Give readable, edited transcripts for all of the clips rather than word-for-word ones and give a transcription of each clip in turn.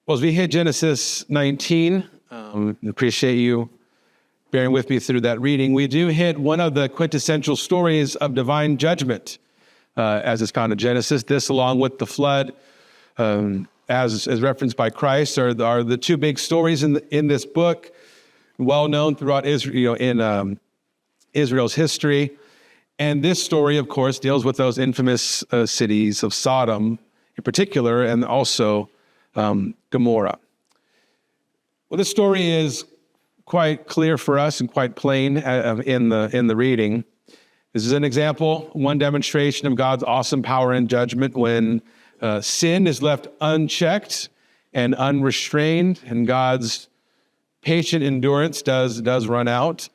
Well, as we hit Genesis 19, appreciate you bearing with me through that reading. We do hit one of the quintessential stories of divine judgment, as it's found in Genesis. This, along with the flood, as referenced by Christ, are the two big stories in this book, well known throughout Israel in Israel's history. And this story, of course, deals with those infamous cities of Sodom in particular, and also Gomorrah. Well, this story is quite clear for us and quite plain in the reading. This is an example, one demonstration of God's awesome power and judgment when sin is left unchecked and unrestrained, and God's patient endurance does run out.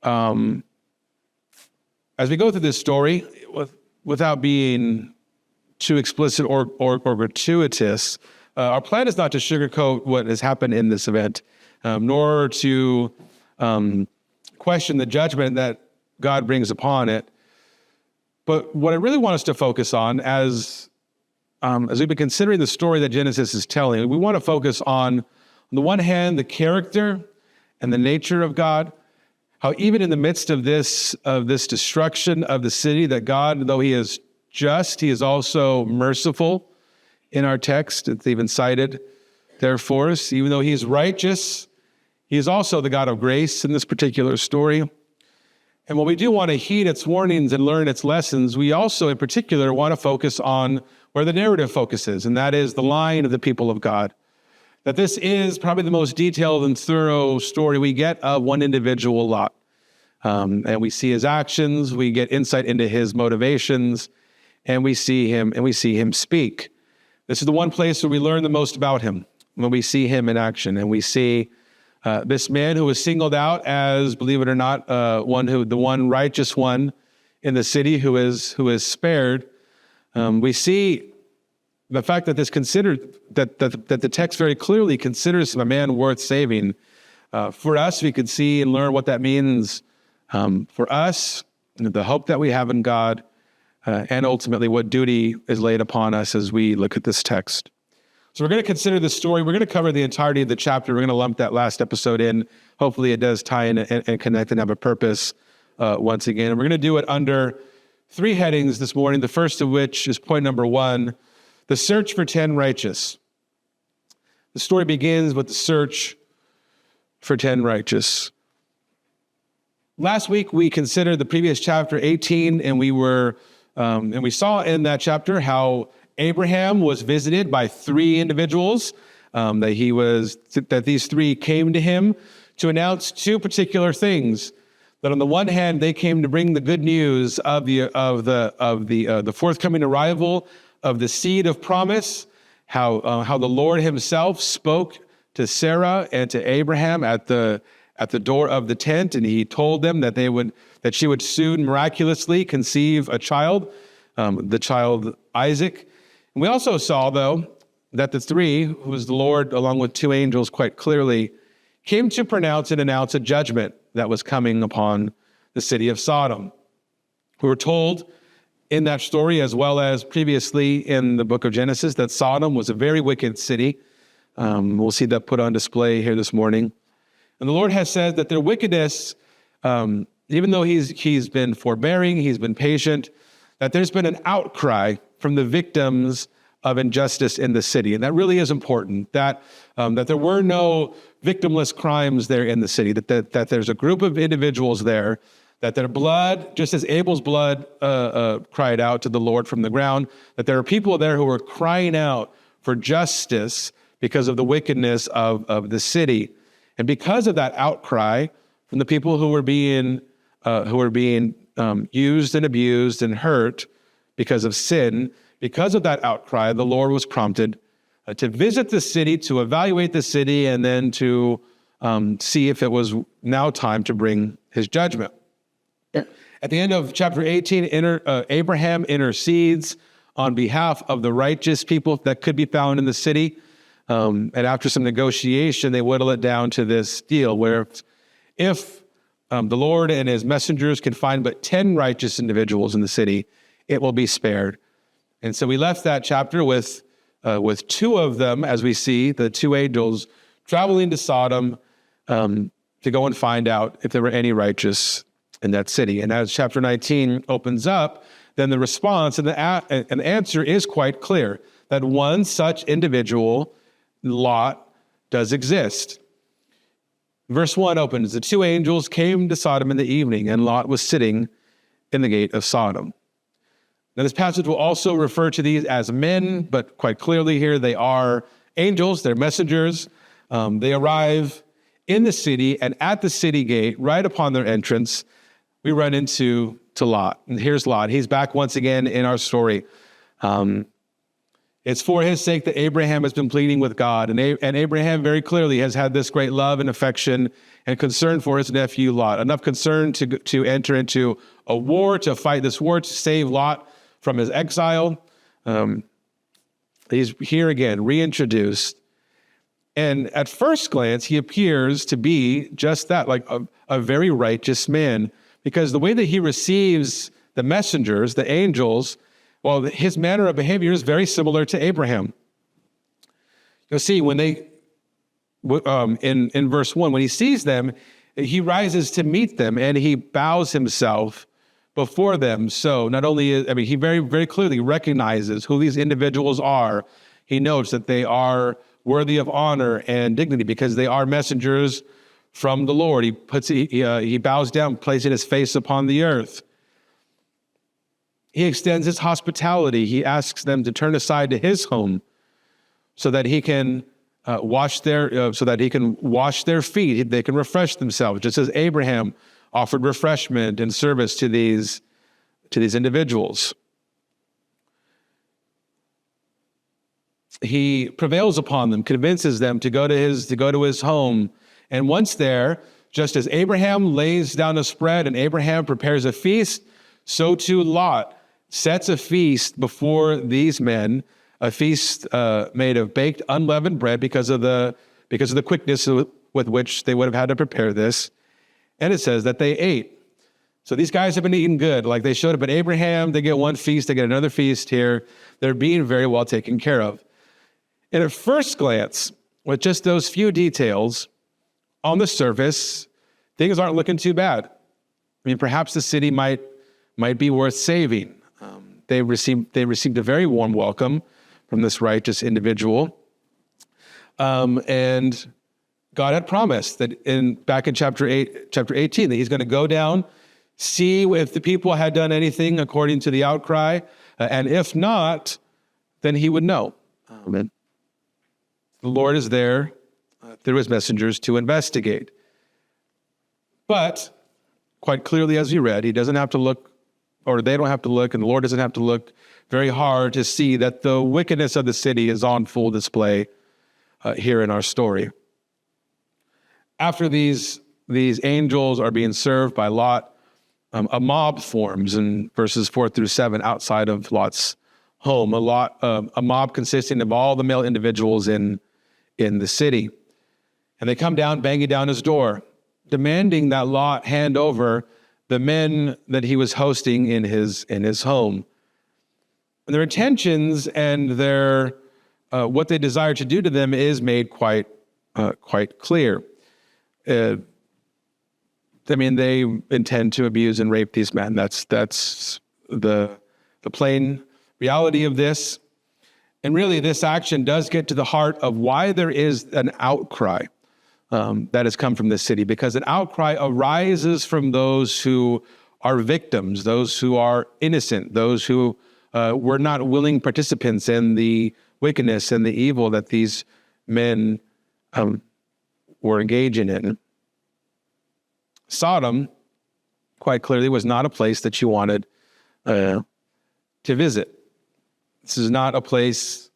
As we go through this story, without being too explicit or gratuitous, our plan is not to sugarcoat what has happened in this event, nor to question the judgment that God brings upon it. But what I really want us to focus on, as we've been considering the story that Genesis is telling, we want to focus on the one hand, the character and the nature of God, how even in the midst of this destruction of the city, that God, though he is just, he is also merciful. In our text, it's even cited there for us. Even though he is righteous, he is also the God of grace in this particular story. And while we do want to heed its warnings and learn its lessons, we also in particular want to focus on where the narrative focuses, and that is the line of the people of God. That this is probably the most detailed and thorough story we get of one individual Lot. And we see his actions, we get insight into his motivations, and we see him speak. This is the one place where we learn the most about him, when we see him in action, and we see this man who was singled out as, believe it or not, the one righteous one in the city who is spared. We see the fact that that the text very clearly considers him a man worth saving. For us, we could see and learn what that means for us, the hope that we have in God, and ultimately what duty is laid upon us as we look at this text. So we're going to consider this story. We're going to cover the entirety of the chapter. We're going to lump that last episode in. Hopefully it does tie in and connect and have a purpose once again. And we're going to do it under three headings this morning, the first of which is point number 1, the search for 10 righteous. The story begins with the search for 10 righteous. Last week, we considered the previous chapter 18, and we saw in that chapter how Abraham was visited by 3 individuals, that these 3 came to him to announce 2 particular things. That on the one hand, they came to bring the good news of the forthcoming arrival of the seed of promise, how the Lord himself spoke to Sarah and to Abraham at the door of the tent, and he told them that she would soon miraculously conceive a child, the child Isaac. And we also saw, though, that the 3, who was the Lord along with 2 angels quite clearly, came to pronounce and announce a judgment that was coming upon the city of Sodom. We were told in that story, as well as previously in the book of Genesis, that Sodom was a very wicked city. We'll see that put on display here this morning. And the Lord has said that their wickedness, even though he's been forbearing, he's been patient, that there's been an outcry from the victims of injustice in the city. And that really is important, that there were no victimless crimes there in the city, that there's a group of individuals there, that their blood, just as Abel's blood cried out to the Lord from the ground, that there are people there who are crying out for justice because of the wickedness of the city. And because of that outcry from the people who were being used and abused and hurt because of sin, because of that outcry, the Lord was prompted to visit the city, to evaluate the city, and then to see if it was now time to bring his judgment. At the end of chapter 18, Abraham intercedes on behalf of the righteous people that could be found in the city. And after some negotiation, they whittle it down to this deal where if the Lord and his messengers can find but 10 righteous individuals in the city, it will be spared. And so we left that chapter with with two of them, as we see, the two angels traveling to Sodom to go and find out if there were any righteous in that city. And as chapter 19 opens up, then the response and the answer is quite clear, that one such individual, Lot, does exist. Verse 1 opens, the two angels came to Sodom in the evening, and Lot was sitting in the gate of Sodom. Now, this passage will also refer to these as men, but quite clearly here they are angels, they're messengers. They arrive in the city, and at the city gate, right upon their entrance, we run into Lot. And here's Lot. He's back once again in our story. It's for his sake that Abraham has been pleading with God. And Abraham very clearly has had this great love and affection and concern for his nephew Lot. Enough concern to enter into a war, to fight this war, to save Lot from his exile. He's here again, reintroduced. And at first glance, he appears to be just that, like a very righteous man. Because the way that he receives the messengers, the angels, well, his manner of behavior is very similar to Abraham. You'll see when they, in verse 1, when he sees them, he rises to meet them and he bows himself before them. So not only, he very, very clearly recognizes who these individuals are. He notes that they are worthy of honor and dignity because they are messengers from the Lord. He bows down, placing his face upon the earth. He extends his hospitality. He asks them to turn aside to his home so that he can wash their feet. They can refresh themselves, just as Abraham offered refreshment and service to these individuals. He prevails upon them, convinces them to go to his home. And once there, just as Abraham lays down a spread and Abraham prepares a feast, so too Lot sets a feast before these men, a feast made of baked unleavened bread because of the quickness with which they would have had to prepare this. And it says that they ate. So these guys have been eating good. Like they showed up at Abraham, they get one feast, they get another feast here. They're being very well taken care of. And at first glance, with just those few details, on the surface, things aren't looking too bad. Perhaps the city might be worth saving. They received a very warm welcome from this righteous individual. And God had promised that back in chapter 18, that he's going to go down, see if the people had done anything according to the outcry, and if not, then he would know. Amen. The Lord is there through his messengers to investigate. But quite clearly, as we read, he doesn't have to look, or they don't have to look, and the Lord doesn't have to look very hard to see that the wickedness of the city is on full display here in our story. After these angels are being served by Lot, a mob forms in verses 4 through 7 outside of Lot's home. A mob consisting of all the male individuals in the city. And they come down, banging down his door, demanding that Lot hand over the men that he was hosting in his home. And their intentions and their what they desire to do to them is made quite clear. They intend to abuse and rape these men. That's the plain reality of this. And really, this action does get to the heart of why there is an outcry that has come from this city, because an outcry arises from those who are victims, those who are innocent, those who were not willing participants in the wickedness and the evil that these men were engaging in. Sodom, quite clearly, was not a place that you wanted to visit. This is not a place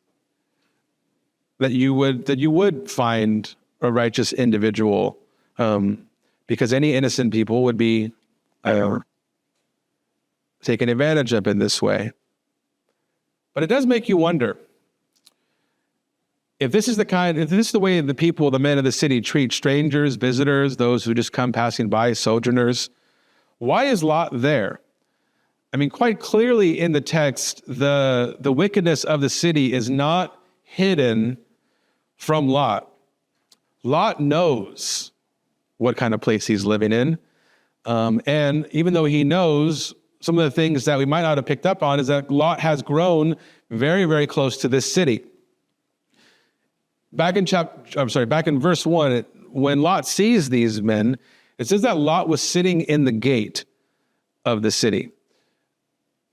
that you would find a righteous individual, because any innocent people would be taken advantage of in this way. But it does make you wonder, if this is the way the men of the city treat strangers, visitors, those who just come passing by, sojourners, why is Lot there? Quite clearly in the text, the wickedness of the city is not hidden from Lot. Lot knows what kind of place he's living in. And even though he knows, some of the things that we might not have picked up on is that Lot has grown very, very close to this city. Back in verse 1, when Lot sees these men, it says that Lot was sitting in the gate of the city.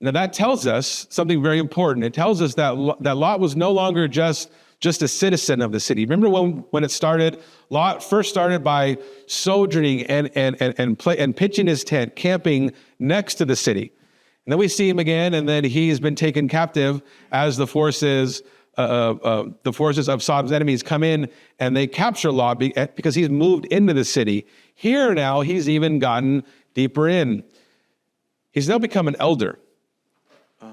Now that tells us something very important. It tells us that Lot was no longer just a citizen of the city. Remember when it started? Lot first started by sojourning and pitching his tent, camping next to the city. And then we see him again, and then he's been taken captive as the forces of Sodom's enemies come in and they capture Lot because he's moved into the city. Here now, he's even gotten deeper in. He's now become an elder,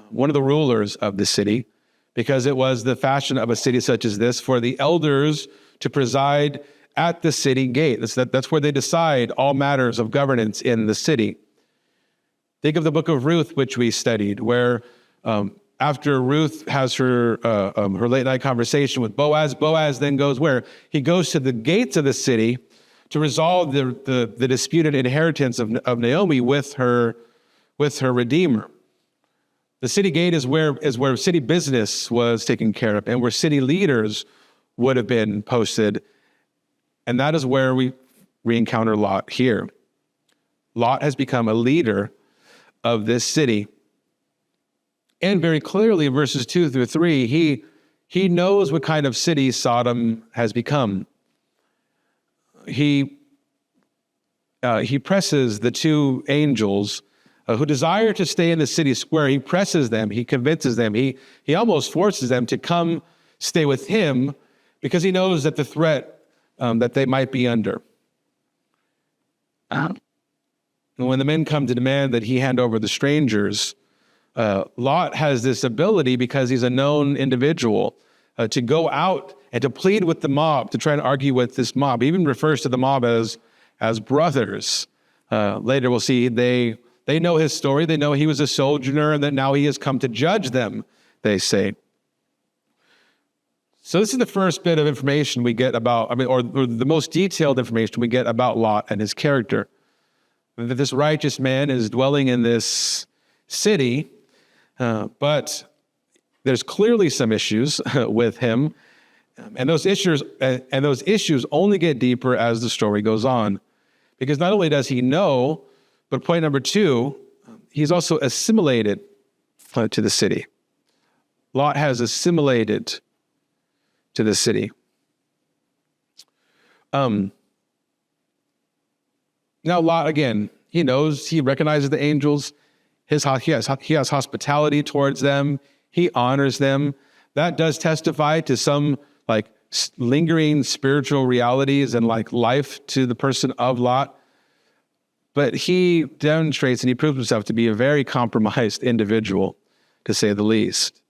one of the rulers of the city, because it was the fashion of a city such as this for the elders to preside at the city gate. That's where they decide all matters of governance in the city. Think of the book of Ruth, which we studied, where after Ruth has her late night conversation with Boaz, Boaz then goes where? He goes to the gates of the city to resolve the disputed inheritance of Naomi with her redeemer. The city gate is where city business was taken care of and where city leaders would have been posted. And that is where we encounter Lot here. Lot has become a leader of this city. And very clearly in verses 2 through 3, he knows what kind of city Sodom has become. He presses the two angels who desire to stay in the city square. He presses them, he convinces them, he almost forces them to come stay with him because he knows that the threat that they might be under. And when the men come to demand that he hand over the strangers, Lot has this ability, because he's a known individual, to go out and to plead with the mob, to try and argue with this mob. He even refers to the mob as brothers. Later we'll see they know his story. They know he was a sojourner and that now he has come to judge them, they say. So this is the first bit of information we get about, or the most detailed information we get about Lot and his character. That this righteous man is dwelling in this city, but there's clearly some issues with him. And those issues only get deeper as the story goes on. Because not only does he know, but point number 2, he's also assimilated to the city. Lot has assimilated to the city. Now Lot, again, he recognizes the angels. He has hospitality towards them. He honors them. That does testify to some lingering spiritual realities and life to the person of Lot. But he demonstrates and he proves himself to be a very compromised individual, to say the least.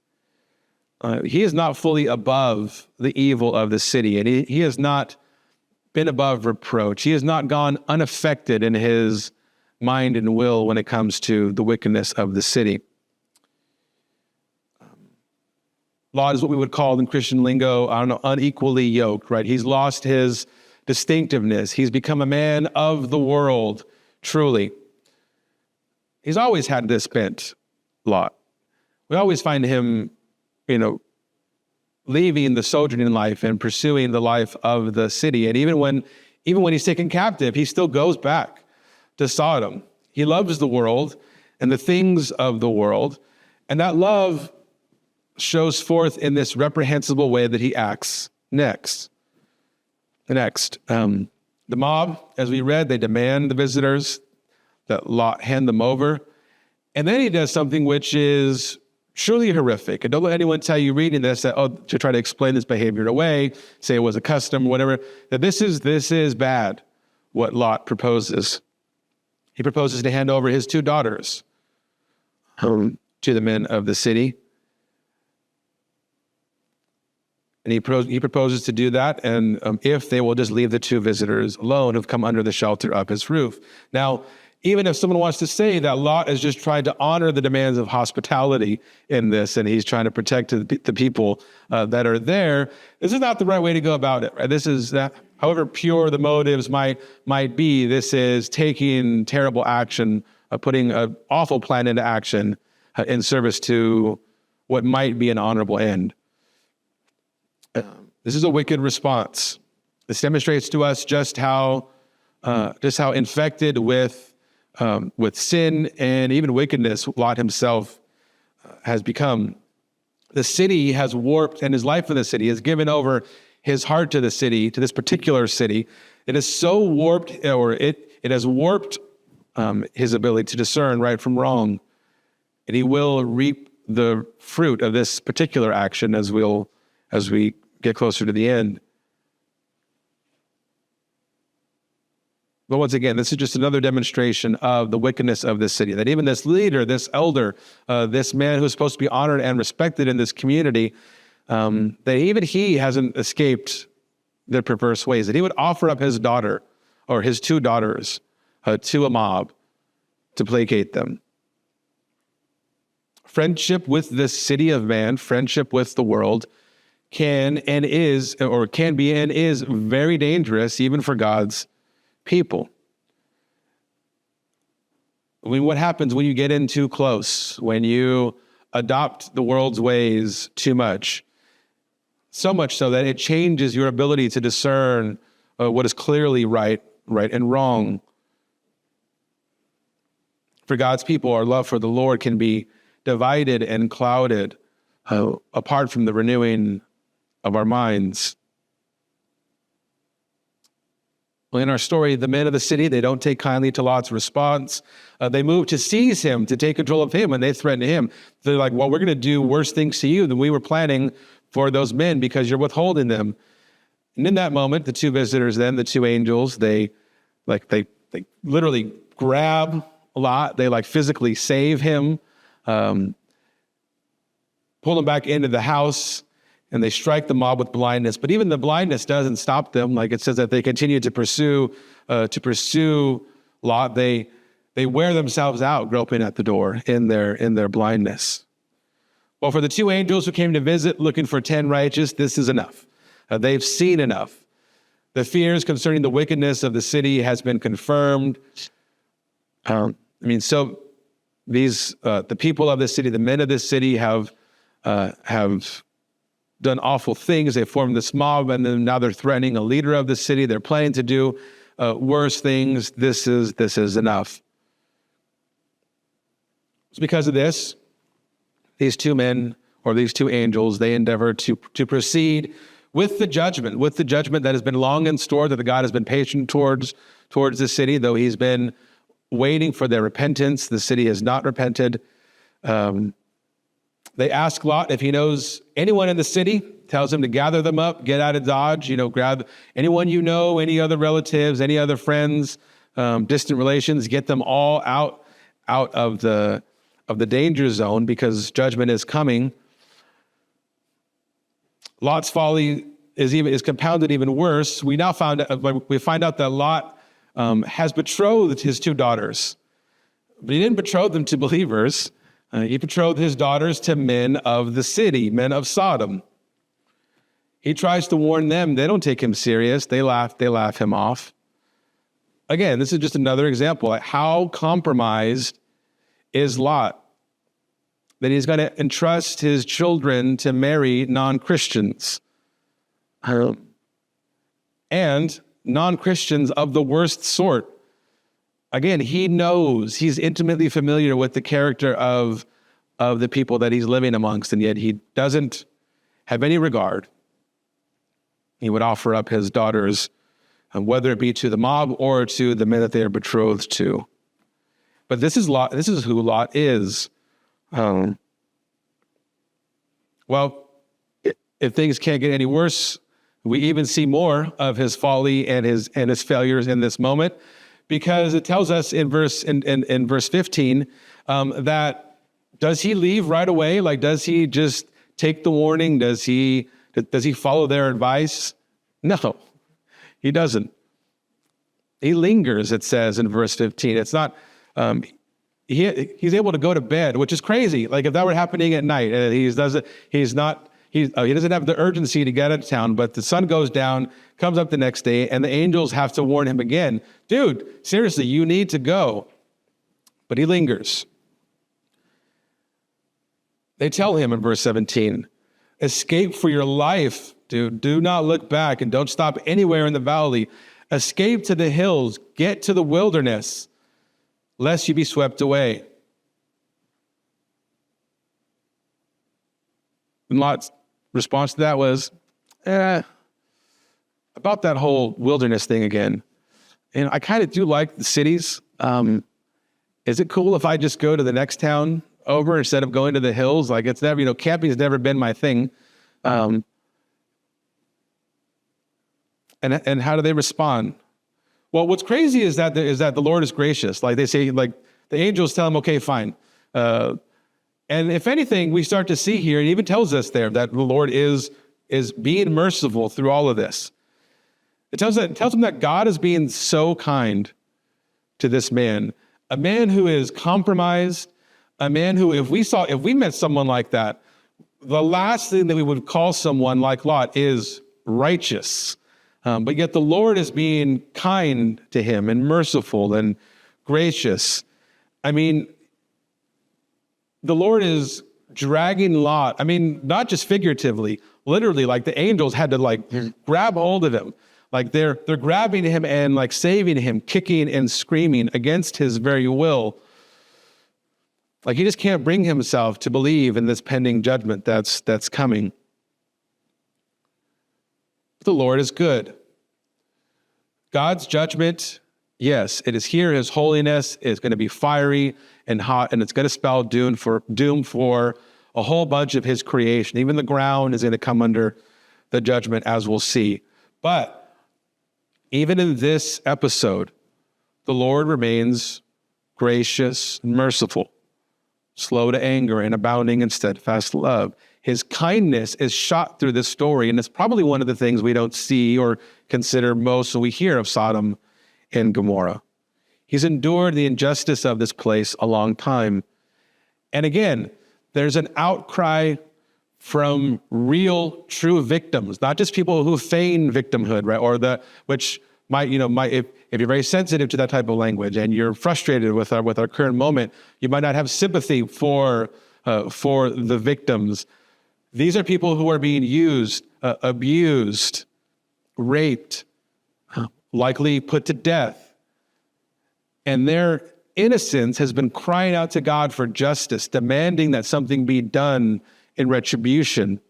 He is not fully above the evil of the city, and he has not been above reproach. He has not gone unaffected in his mind and will when it comes to the wickedness of the city. Lot is what we would call in Christian lingo, unequally yoked, right? He's lost his distinctiveness. He's become a man of the world, truly. He's always had this bent, Lot. We always find him, leaving the sojourning life and pursuing the life of the city. And even when he's taken captive, he still goes back to Sodom. He loves the world and the things of the world. And that love shows forth in this reprehensible way that he acts next. The mob, as we read, they demand the visitors that Lot hand them over. And then he does something which is truly horrific. And don't let anyone tell you reading this that, to try to explain this behavior away, say it was a custom or whatever, that this is bad, what Lot proposes. He proposes to hand over his 2 daughters to the men of the city. And he proposes to do that, and if they will just leave the 2 visitors alone who've come under the shelter of his roof. Now, even if someone wants to say that Lot is just trying to honor the demands of hospitality in this, and he's trying to protect the people that are there, this is not the right way to go about it. Right? This is that, however pure the motives might be, this is taking terrible action, putting an awful plan into action in service to what might be an honorable end. This is a wicked response. This demonstrates to us just how infected with sin and even wickedness Lot himself has become. The city has warped, and his life in the city has given over his heart to the city, to this particular city. It is so warped, or it has warped his ability to discern right from wrong, and he will reap the fruit of this particular action as we get closer to the end. But once again, this is just another demonstration of the wickedness of this city, that even this leader, this elder, this man who's supposed to be honored and respected in this community, that even he hasn't escaped their perverse ways, that he would offer up his daughter or his two daughters to a mob to placate them. Friendship with this city of man, friendship with the world, can be and is very dangerous even for God's people. I mean, what happens when you get in too close, when you adopt the world's ways too much? So much so that it changes your ability to discern what is clearly right and wrong. For God's people, our love for the Lord can be divided and clouded apart from the renewing of our minds. Well, in our story, the men of the city, they don't take kindly to Lot's response. They move to seize him, to take control of him, and they threaten him. They're like, well, we're going to do worse things to you than we were planning for those men because you're withholding them. And in that moment, the two visitors then, the two angels, they literally grab Lot. They physically save him, pull him back into the house, and they strike the mob with blindness. But even the blindness doesn't stop them. Like it says that they continue to pursue Lot. They wear themselves out groping at the door in their blindness. Well, for the two angels who came to visit looking for 10 righteous, this is enough. They've seen enough. The fears concerning the wickedness of the city has been confirmed. So the people of this city, the men of this city have done awful things. They formed this mob, and then now they're threatening a leader of the city. They're planning to do worse things. This is enough. It's because of this, these two men, or these two angels, they endeavor to proceed with the judgment that has been long in store, that the God has been patient towards the city, though he's been waiting for their repentance. The city has not repented. They ask Lot if he knows anyone in the city, tells him to gather them up, get out of Dodge, grab anyone you know, any other relatives, any other friends, distant relations, get them all out of the danger zone because judgment is coming. Lot's folly is compounded even worse. We find out that Lot has betrothed his two daughters, but he didn't betroth them to believers. He betrothed his daughters to men of the city, men of Sodom. He tries to warn them. They don't take him serious. They laugh him off. Again, this is just another example. How compromised is Lot that he's going to entrust his children to marry non-Christians. And non-Christians of the worst sort. Again, he knows, he's intimately familiar with the character of the people that he's living amongst, and yet he doesn't have any regard. He would offer up his daughters, whether it be to the mob or to the men that they are betrothed to. But this is Lot. This is who Lot is. Well, if things can't get any worse, we even see more of his folly and his failures in this moment, because it tells us in verse 15 that does he leave right away? Like, does he just take the warning? Does he follow their advice? No, he doesn't. He lingers, it says in verse 15. It's not he's able to go to bed, which is crazy. Like if that were happening at night, and he doesn't have the urgency to get out of town, but the sun goes down, comes up the next day, and the angels have to warn him again. Dude, seriously, you need to go. But he lingers. They tell him in verse 17, escape for your life, dude. Do not look back and don't stop anywhere in the valley. Escape to the hills, get to the wilderness, lest you be swept away. And Lot's response to that was, about that whole wilderness thing again. And I kind of do like the cities. Is it cool if I just go to the next town over instead of going to the hills? Like it's never, camping's never been my thing. And how do they respond? Well, what's crazy is that the Lord is gracious. Like they say, like the angels tell him, okay, fine. And if anything, we start to see here, it even tells us there that the Lord is being merciful through all of this. It tells him that God is being so kind to this man, a man who is compromised, a man who, if we met someone like that, the last thing that we would call someone like Lot is righteous. But yet the Lord is being kind to him and merciful and gracious. I mean, the Lord is dragging Lot. I mean, not just figuratively, literally, like the angels had to grab hold of him. Like they're grabbing him and like saving him, kicking and screaming against his very will. Like he just can't bring himself to believe in this pending judgment that's coming. But the Lord is good. God's judgment, yes, it is here. His holiness is going to be fiery and hot, and it's going to spell doom for a whole bunch of his creation. Even the ground is going to come under the judgment, as we'll see. But even in this episode, the Lord remains gracious and merciful, slow to anger and abounding in steadfast love. His kindness is shot through this story, and it's probably one of the things we don't see or consider most when we hear of Sodom and Gomorrah. He's endured the injustice of this place a long time. And again, there's an outcry from real, true victims, not just people who feign victimhood, right? Or which might, if you're very sensitive to that type of language and you're frustrated with our current moment, you might not have sympathy for the victims. These are people who are being used, abused, raped, likely put to death. And their innocence has been crying out to God for justice, demanding that something be done in retribution.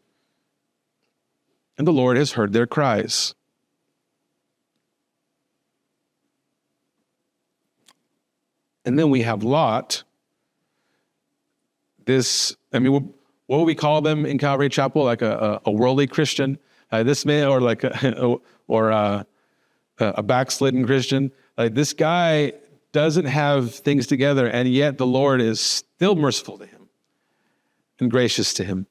And the Lord has heard their cries. And then we have Lot. What would we call them in Calvary Chapel? Like a worldly Christian? This man, or like a backslidden Christian? Like this guy doesn't have things together, and yet the Lord is still merciful to him and gracious to him.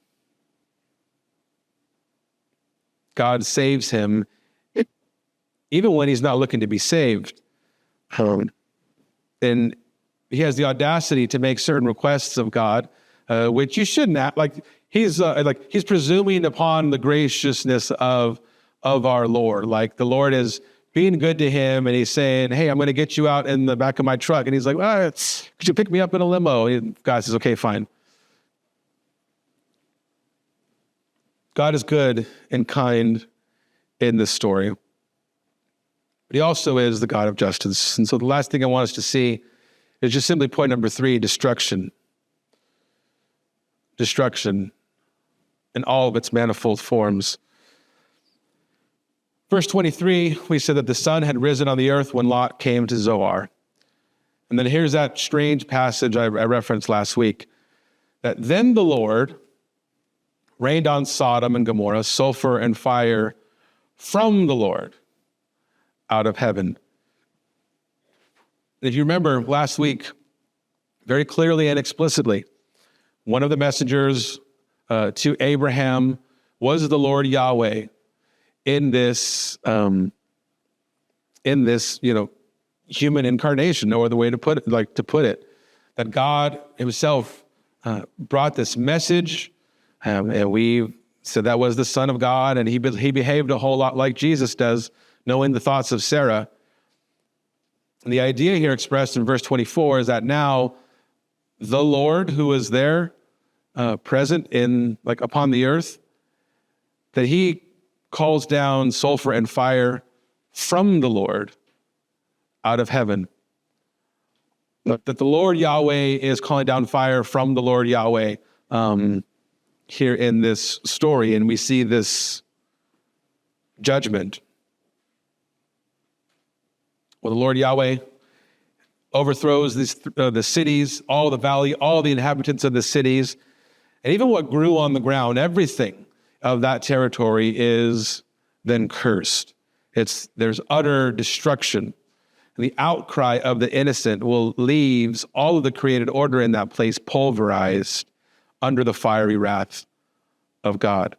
God saves him even when he's not looking to be saved. And he has the audacity to make certain requests of God, which you shouldn't have. He's presuming upon the graciousness of our Lord. Like the Lord is being good to him, and he's saying, "Hey, I'm going to get you out in the back of my truck." And he's like, "Could you pick me up in a limo?" And God says, "Okay, fine." God is good and kind in this story, but he also is the God of justice. And so the last thing I want us to see is just simply point number 3, destruction. Destruction in all of its manifold forms. Verse 23, we said that the sun had risen on the earth when Lot came to Zoar. And then here's that strange passage I referenced last week, that then the Lord rained on Sodom and Gomorrah sulfur and fire from the Lord out of heaven. If you remember last week, very clearly and explicitly, one of the messengers to Abraham was the Lord Yahweh in this human incarnation, no other way to put it, that God himself brought this message, and we said that was the Son of God, and he behaved a whole lot like Jesus does, knowing the thoughts of Sarah. And the idea here expressed in verse 24 is that now the Lord who is there, present upon the earth, that he calls down sulfur and fire from the Lord out of heaven. That the Lord Yahweh is calling down fire from the Lord Yahweh here in this story, and we see this judgment. Well, the Lord Yahweh overthrows the cities, all the valley, all the inhabitants of the cities, and even what grew on the ground, everything of that territory is then cursed. There's utter destruction. And the outcry of the innocent leaves all of the created order in that place pulverized under the fiery wrath of God.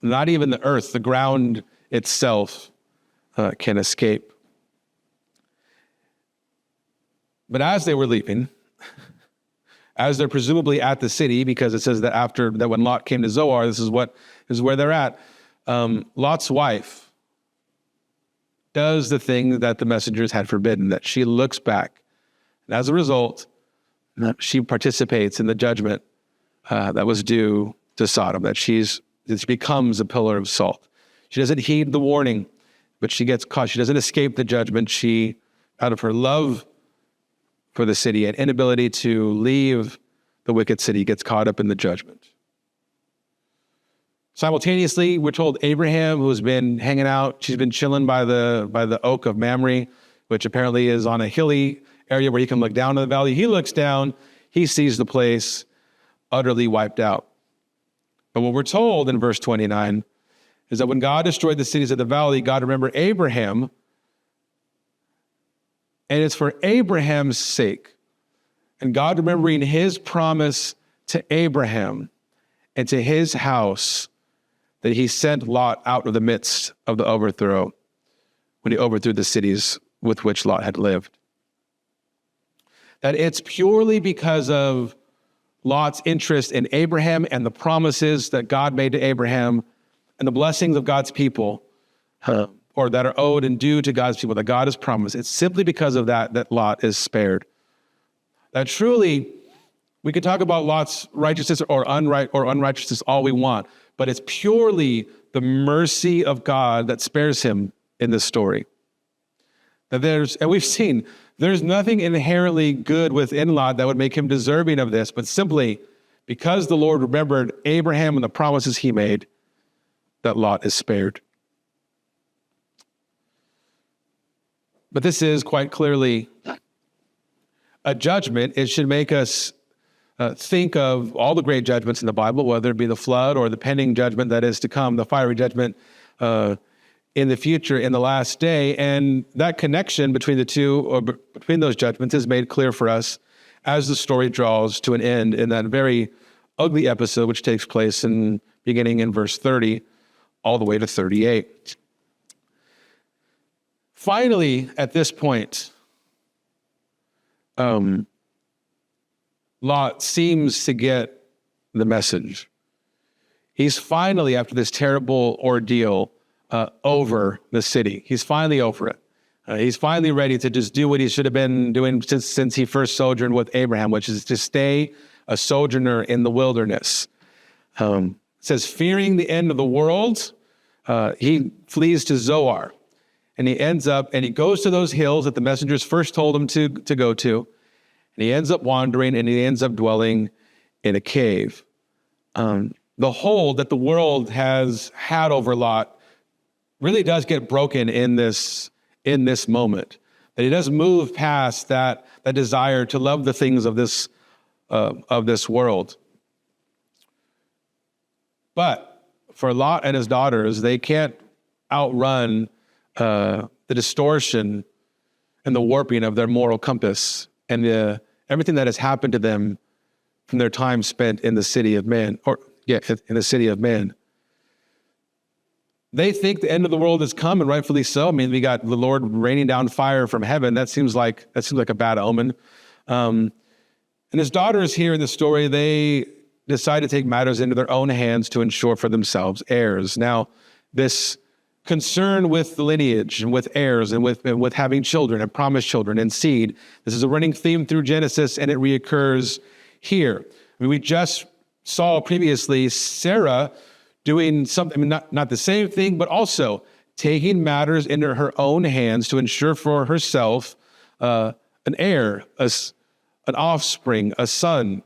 Not even the earth, the ground itself can escape. But as they were leaving, as they're presumably at the city, because it says that after that when Lot came to Zoar, this is where they're at. Lot's wife does the thing that the messengers had forbidden, that she looks back. And as a result, she participates in the judgment that was due to Sodom, that she becomes a pillar of salt. She doesn't heed the warning, but she gets caught. She doesn't escape the judgment. She, out of her love for the city and inability to leave the wicked city, gets caught up in the judgment. Simultaneously, we're told Abraham, who's been hanging out, she's been chilling by the oak of Mamre, which apparently is on a hilly area where he can look down to the valley. He looks down, he sees the place utterly wiped out. But what we're told in verse 29 is that when God destroyed the cities of the valley, God remembered Abraham. And it's for Abraham's sake, and God remembering his promise to Abraham and to his house, that he sent Lot out of the midst of the overthrow when he overthrew the cities with which Lot had lived. That it's purely because of Lot's interest in Abraham and the promises that God made to Abraham and the blessings of God's people, or that are owed and due to God's people, that God has promised. It's simply because of that Lot is spared. That truly, we could talk about Lot's righteousness or unrighteousness all we want, but it's purely the mercy of God that spares him in this story. And we've seen, there's nothing inherently good within Lot that would make him deserving of this, but simply because the Lord remembered Abraham and the promises he made, that Lot is spared. But this is quite clearly a judgment. It should make us think of all the great judgments in the Bible, whether it be the flood or the pending judgment that is to come, the fiery judgment in the future, in the last day. And that connection between the two, or between those judgments, is made clear for us as the story draws to an end in that very ugly episode, which takes place beginning in verse 30 all the way to 38. Finally, at this point, Lot seems to get the message. He's finally, after this terrible ordeal, over the city. He's finally over it. He's finally ready to just do what he should have been doing since he first sojourned with Abraham, which is to stay a sojourner in the wilderness. It says, fearing the end of the world, he flees to Zoar. And he goes to those hills that the messengers first told him to go to. And he ends up wandering, and he ends up dwelling in a cave. The hold that the world has had over Lot really does get broken in this moment. That he does move past that desire to love the things of this world. But for Lot and his daughters, they can't outrun the distortion and the warping of their moral compass and everything that has happened to them from their time spent in the city of man, in the city of man. They think the end of the world has come, and rightfully so. I mean, we got the Lord raining down fire from heaven. That seems like a bad omen. And his daughters here in the story, they decide to take matters into their own hands to ensure for themselves heirs. Now, this concern with the lineage and with heirs and with having children and promised children and seed, this is a running theme through Genesis, and it reoccurs here. I mean, we just saw previously Sarah doing something, I mean, not the same thing, but also taking matters into her own hands to ensure for herself an heir, an offspring, a son.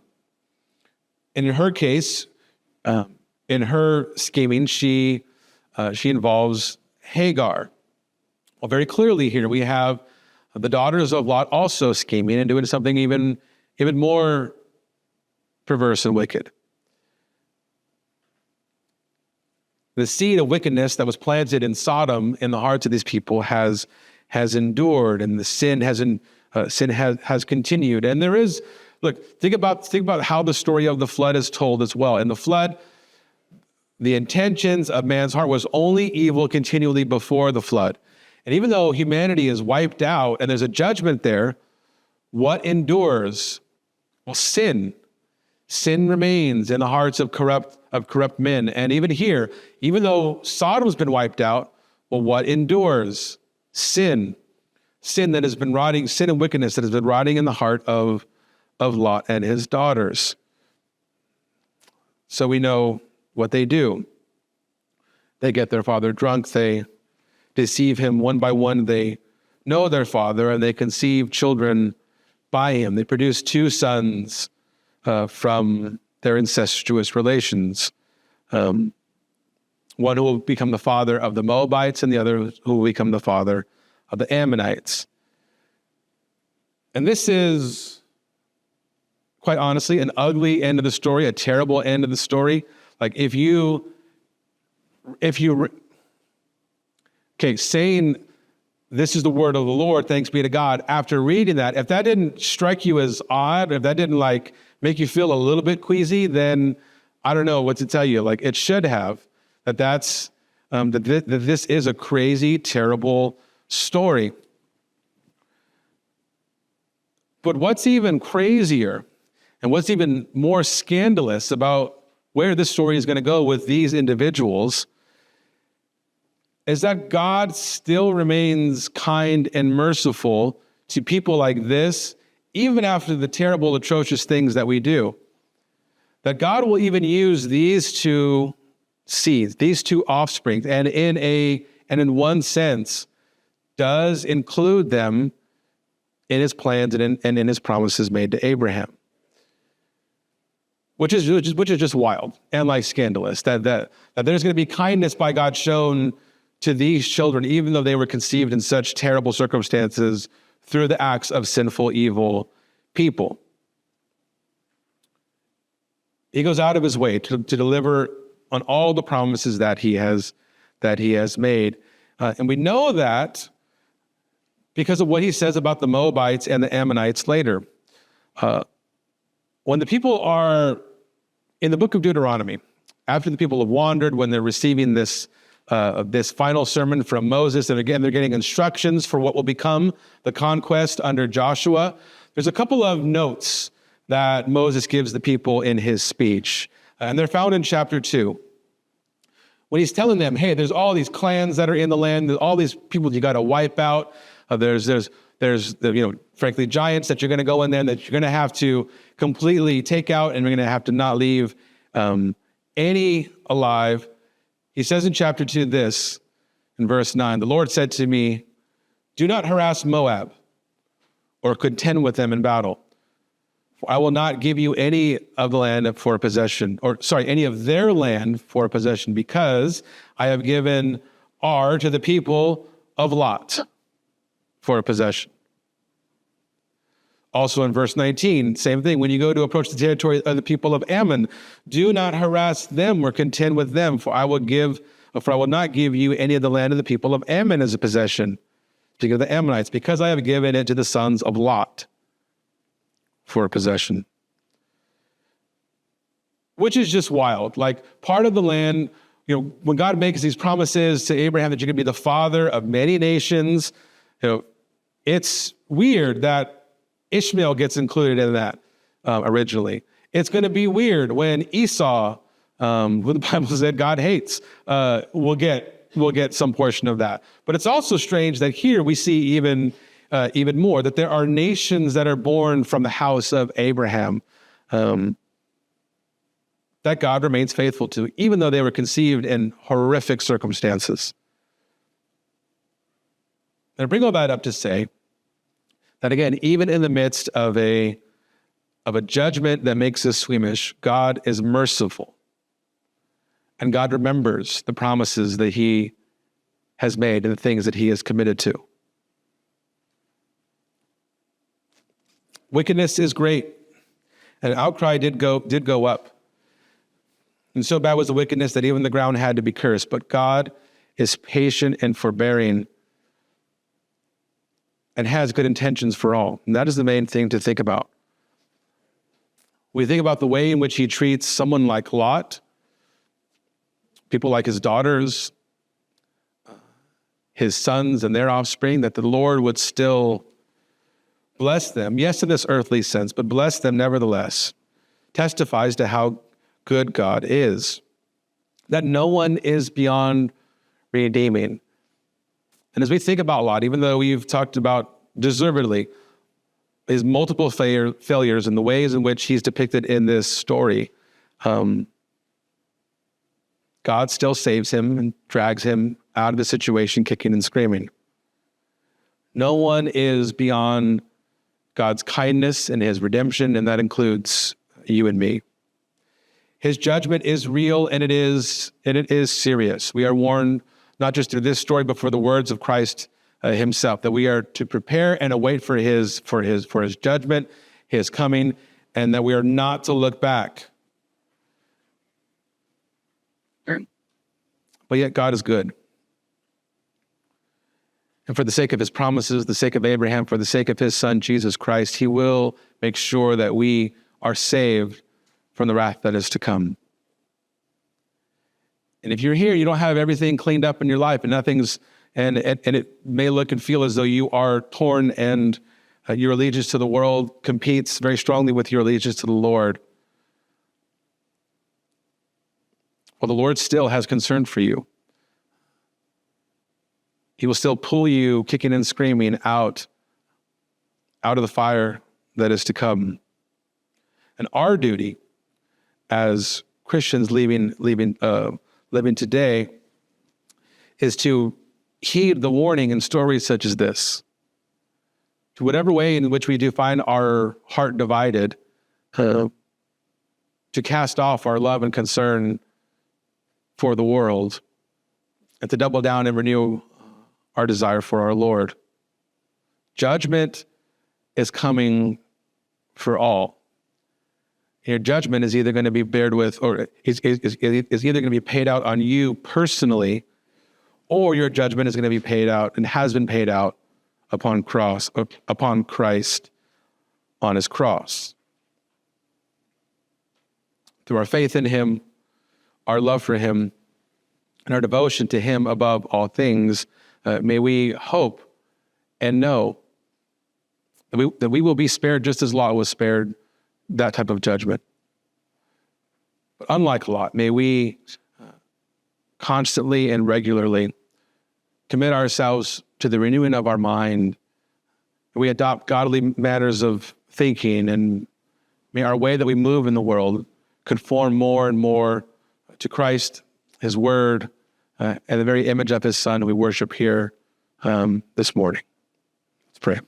And in her case, in her scheming, she involves Hagar. Well, very clearly here we have the daughters of Lot also scheming and doing something even more perverse and wicked. The seed of wickedness that was planted in Sodom in the hearts of these people has endured, and the sin has continued. And there is, look, think about how the story of the flood is told as well. In the flood, the intentions of man's heart was only evil continually before the flood. And even though humanity is wiped out and there's a judgment there, what endures? Well, sin. Sin remains in the hearts of corrupt men. And even here, even though Sodom's been wiped out, well, what endures? Sin. Sin that has been rotting, sin and wickedness that has been rotting in the heart of Lot and his daughters. So we know what they do. They get their father drunk. They deceive him one by one. They know their father, and they conceive children by him. They produce two sons from their incestuous relations. One who will become the father of the Moabites, and the other who will become the father of the Ammonites. And this is, quite honestly, an ugly end of the story, a terrible end of the story. Like saying this is the word of the Lord, thanks be to God, after reading that, if that didn't strike you as odd, if that didn't make you feel a little bit queasy, then I don't know what to tell you. Like, it should have, that this is a crazy, terrible story. But what's even crazier and what's even more scandalous about where this story is going to go with these individuals is that God still remains kind and merciful to people like this, even after the terrible, atrocious things that we do. That God will even use these two seeds, these two offsprings, and in one sense, does include them in his plans and in his promises made to Abraham. Which is just wild and scandalous, that there's going to be kindness by God shown to these children, even though they were conceived in such terrible circumstances through the acts of sinful, evil people. He goes out of his way to deliver on all the promises that he has made. And we know that because of what he says about the Moabites and the Ammonites later. When the people are in the book of Deuteronomy, after the people have wandered, when they're receiving this final sermon from Moses, and again, they're getting instructions for what will become the conquest under Joshua, there's a couple of notes that Moses gives the people in his speech, and they're found in chapter 2. When he's telling them, hey, there's all these clans that are in the land, there's all these people you got to wipe out. There's frankly, giants that you're going to go in there that you're going to have to completely take out, and we're going to have to not leave any alive. He says in chapter 2 this, in verse 9, the Lord said to me, do not harass Moab or contend with them in battle. For I will not give you any of the land for a possession, any of their land for a possession, because I have given Ar to the people of Lot for a possession. Also in verse 19, same thing. When you go to approach the territory of the people of Ammon, do not harass them or contend with them, for I will not give you any of the land of the people of Ammon as a possession. Speaking of the Ammonites, because I have given it to the sons of Lot for a possession. Which is just wild. Part of the land when God makes these promises to Abraham that you're going to be the father of many nations, it's weird that Ishmael gets included in that originally. It's going to be weird when Esau, who the Bible said God hates, will get some portion of that. But it's also strange that here we see even more that there are nations that are born from the house of Abraham that God remains faithful to, even though they were conceived in horrific circumstances. And I bring all that up to say that, again, even in the midst of a judgment that makes us squeamish, God is merciful. And God remembers the promises that he has made and the things that he has committed to. Wickedness is great. And an outcry did go up. And so bad was the wickedness that even the ground had to be cursed. But God is patient and forbearing and has good intentions for all. And that is the main thing to think about. We think about the way in which he treats someone like Lot, people like his daughters, his sons and their offspring, that the Lord would still bless them, yes, in this earthly sense, but bless them nevertheless, testifies to how good God is, that no one is beyond redeeming. And as we think about Lot, even though we've talked about deservedly his multiple failures and the ways in which he's depicted in this story, God still saves him and drags him out of the situation kicking and screaming. No one is beyond God's kindness and his redemption, and that includes you and me. His judgment is real and it is serious. We are warned not just through this story, but for the words of Christ himself, that we are to prepare and await for his judgment, his coming, and that we are not to look back. But yet God is good. And for the sake of his promises, the sake of Abraham, for the sake of his son, Jesus Christ, he will make sure that we are saved from the wrath that is to come. And if you're here, you don't have everything cleaned up in your life, and and it may look and feel as though you are torn, and your allegiance to the world competes very strongly with your allegiance to the Lord. Well, the Lord still has concern for you. He will still pull you kicking and screaming out of the fire that is to come. And our duty as Christians living today is to heed the warning in stories such as this. To whatever way in which we do find our heart divided, to cast off our love and concern for the world, and to double down and renew our desire for our Lord. Judgment is coming for all. Your judgment is either going to be bared with, or is either going to be paid out on you personally, or your judgment is going to be paid out and has been paid out upon Christ on his cross. Through our faith in him, our love for him, and our devotion to him above all things, may we hope and know that we will be spared just as Lot was spared that type of judgment. But unlike Lot, may we constantly and regularly commit ourselves to the renewing of our mind. We adopt godly matters of thinking, and may our way that we move in the world conform more and more to Christ, his word, and the very image of his son we worship here this morning. Let's pray.